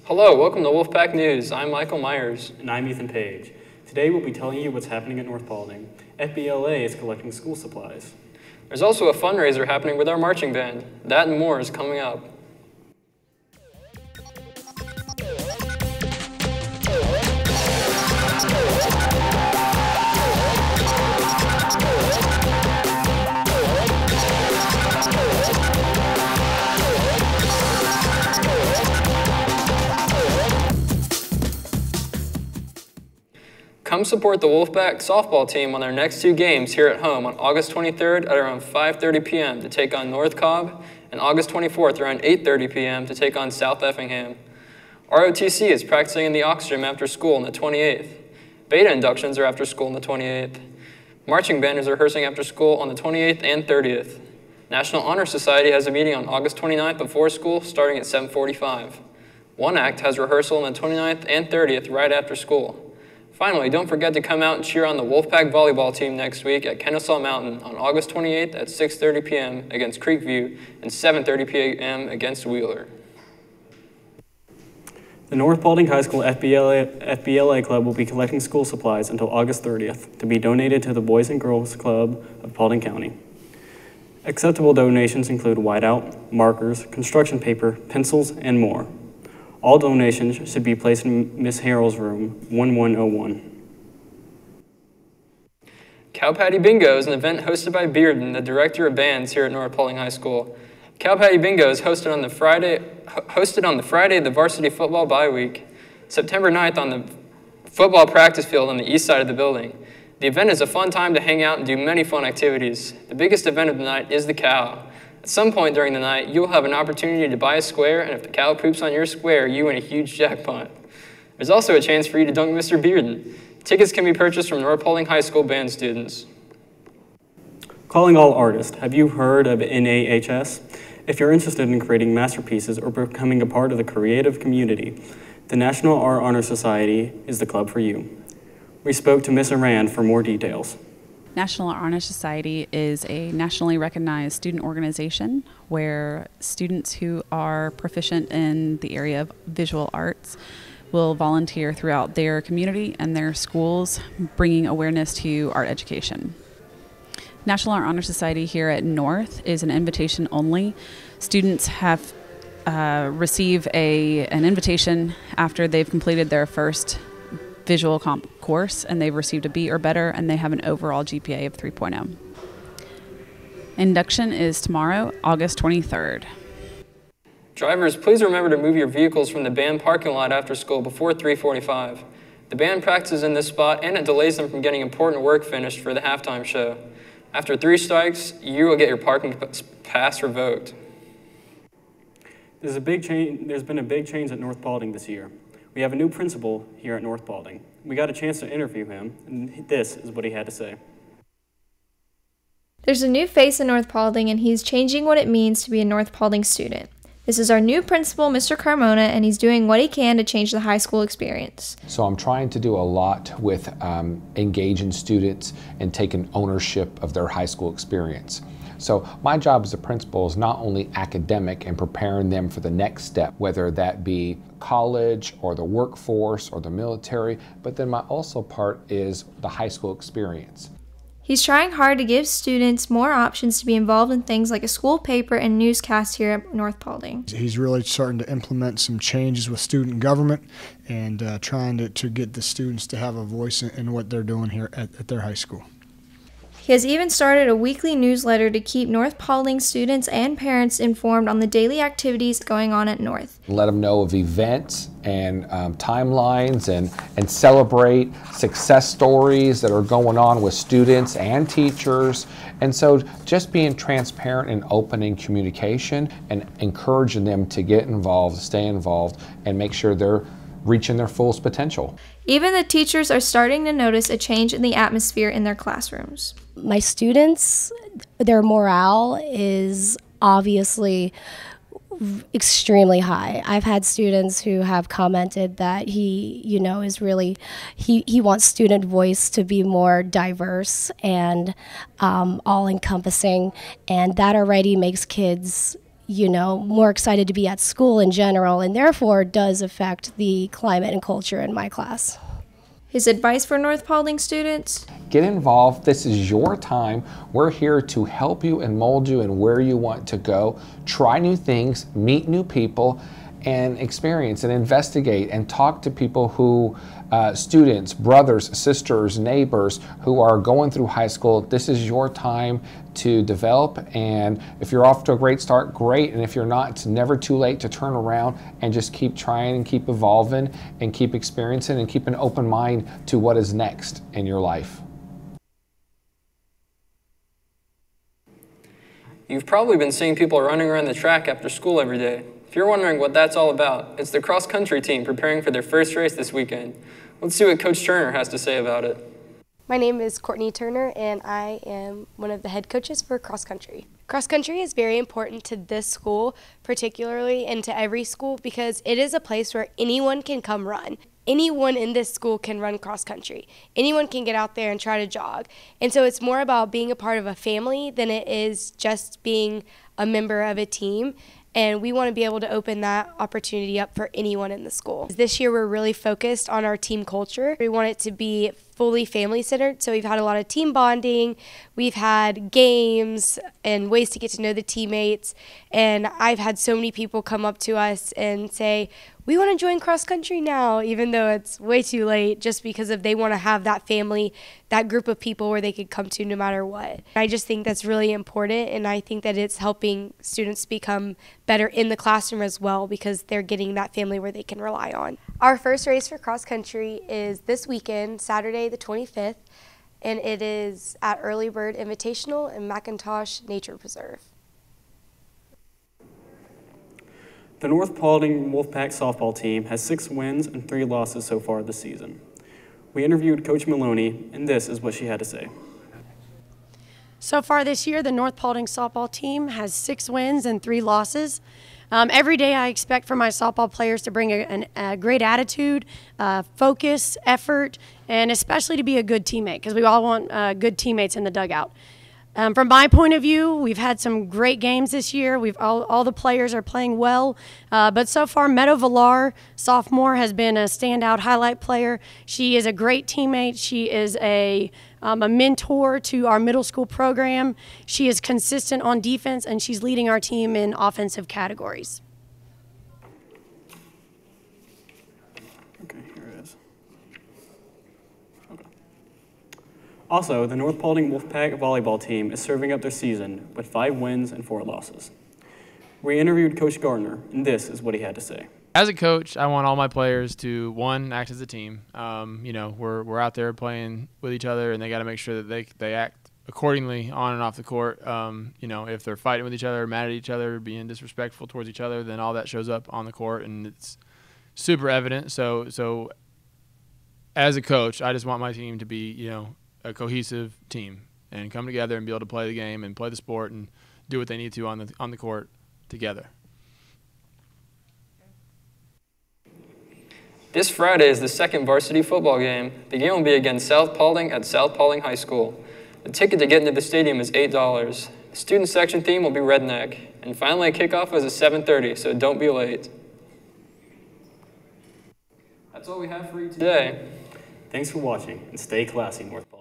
Hello, welcome to Wolfpack News. I'm Michael Myers. And I'm Ethan Page. Today we'll be telling you what's happening at North Paulding. FBLA is collecting school supplies. There's also a fundraiser happening with our marching band. That and more is coming up. Come support the Wolfpack softball team on their next two games here at home on August 23rd at around 5:30 p.m. to take on North Cobb, and August 24th around 8:30 p.m. to take on South Effingham. ROTC is practicing in the Ox Gym after school on the 28th. Beta inductions are after school on the 28th. Marching band is rehearsing after school on the 28th and 30th. National Honor Society has a meeting on August 29th before school starting at 7:45. One Act has rehearsal on the 29th and 30th right after school. Finally, don't forget to come out and cheer on the Wolfpack volleyball team next week at Kennesaw Mountain on August 28th at 6:30 p.m. against Creekview and 7:30 p.m. against Wheeler. The North Paulding High School FBLA Club will be collecting school supplies until August 30th to be donated to the Boys and Girls Club of Paulding County. Acceptable donations include whiteout, markers, construction paper, pencils, and more. All donations should be placed in Miss Harrell's room, 1101. Cow Patty Bingo is an event hosted by Bearden, the director of bands here at North Paulding High School. Cow Patty Bingo is hosted on the Friday of the varsity football bye week, September 9th on the football practice field on the east side of the building. The event is a fun time to hang out and do many fun activities. The biggest event of the night is the cow. At some point during the night, you will have an opportunity to buy a square, and if the cow poops on your square, you win a huge jackpot. There's also a chance for you to dunk Mr. Bearden. Tickets can be purchased from North Paulding High School band students. Calling all artists. Have you heard of NAHS? If you're interested in creating masterpieces or becoming a part of the creative community, the National Art Honor Society is the club for you. We spoke to Ms. Arand for more details. National Art Honor Society is a nationally recognized student organization where students who are proficient in the area of visual arts will volunteer throughout their community and their schools, bringing awareness to art education. National Art Honor Society here at North is an invitation only. Students have receive an invitation after they've completed their first visual comp course and they've received a B or better and they have an overall GPA of 3.0. Induction is tomorrow, August 23rd. Drivers, please remember to move your vehicles from the band parking lot after school before 3:45. The band practices in this spot and it delays them from getting important work finished for the halftime show. After 3 strikes, you will get your parking pass revoked. There's been a big change at North Paulding this year. We have a new principal here at North Paulding. We got a chance to interview him, and this is what he had to say. There's a new face in North Paulding, and he's changing what it means to be a North Paulding student. This is our new principal, Mr. Carmona, and he's doing what he can to change the high school experience. So I'm trying to do a lot with engaging students and taking ownership of their high school experience. So my job as a principal is not only academic and preparing them for the next step, whether that be college or the workforce or the military, but then my also part is the high school experience. He's trying hard to give students more options to be involved in things like a school paper and newscast here at North Paulding. He's really starting to implement some changes with student government and trying to get the students to have a voice in what they're doing here at their high school. He has even started a weekly newsletter to keep North Paulding students and parents informed on the daily activities going on at North. Let them know of events and timelines and celebrate success stories that are going on with students and teachers. And so just being transparent and open in communication and encouraging them to get involved, stay involved, and make sure they're reaching their fullest potential. Even the teachers are starting to notice a change in the atmosphere in their classrooms. My students, their morale is obviously extremely high. I've had students who have commented that he wants student voice to be more diverse and all-encompassing, and that already makes kids more excited to be at school in general, and therefore does affect the climate and culture in my class. His advice for North Paulding students? Get involved. This is your time. We're here to help you and mold you in where you want to go. Try new things, meet new people, and experience and investigate and talk to people who, students, brothers, sisters, neighbors who are going through high school. This is your time to develop, and if you're off to a great start, great, and if you're not, it's never too late to turn around and just keep trying and keep evolving and keep experiencing and keep an open mind to what is next in your life. You've probably been seeing people running around the track after school every day. If you're wondering what that's all about, it's the cross-country team preparing for their first race this weekend. Let's see what Coach Turner has to say about it. My name is Courtney Turner, and I am one of the head coaches for cross country. Cross country is very important to this school, particularly, and to every school, because it is a place where anyone can come run. Anyone in this school can run cross country. Anyone can get out there and try to jog. And so it's more about being a part of a family than it is just being a member of a team. And we want to be able to open that opportunity up for anyone in the school. This year we're really focused on our team culture. We want it to be fully family-centered, so we've had a lot of team bonding, we've had games and ways to get to know the teammates, and I've had so many people come up to us and say, we want to join cross country now, even though it's way too late, just because they want to have that family, that group of people where they could come to no matter what. I just think that's really important, and I think that it's helping students become better in the classroom as well, because they're getting that family where they can rely on. Our first race for cross country is this weekend, Saturday the 25th, and it is at Early Bird Invitational in McIntosh Nature Preserve. The North Paulding Wolfpack softball team has 6 wins and 3 losses so far this season. We interviewed Coach Maloney, and this is what she had to say. So far this year, the North Paulding softball team has 6 wins and 3 losses. Every day I expect from my softball players to bring a great attitude, focus, effort, and especially to be a good teammate, because we all want good teammates in the dugout. From my point of view, we've had some great games this year. All the players are playing well, but so far Meadow Villar, sophomore, has been a standout highlight player. She is a great teammate. She is a mentor to our middle school program. She is consistent on defense, and she's leading our team in offensive categories. Okay, here it is. Okay. Also, the North Paulding Wolfpack volleyball team is serving up their season with 5 wins and 4 losses. We interviewed Coach Gardner, and this is what he had to say. As a coach, I want all my players to, one, act as a team. We're out there playing with each other, and they got to make sure that they act accordingly on and off the court. If they're fighting with each other, mad at each other, being disrespectful towards each other, then all that shows up on the court, and it's super evident. So as a coach, I just want my team to be, a cohesive team and come together and be able to play the game and play the sport and do what they need to on the court together. This Friday is the second varsity football game. The game will be against South Paulding at South Paulding High School. The ticket to get into the stadium is $8. The student section theme will be redneck. And finally, kickoff is at 7:30, so don't be late. That's all we have for you today. Thanks for watching, and stay classy, North Paulding.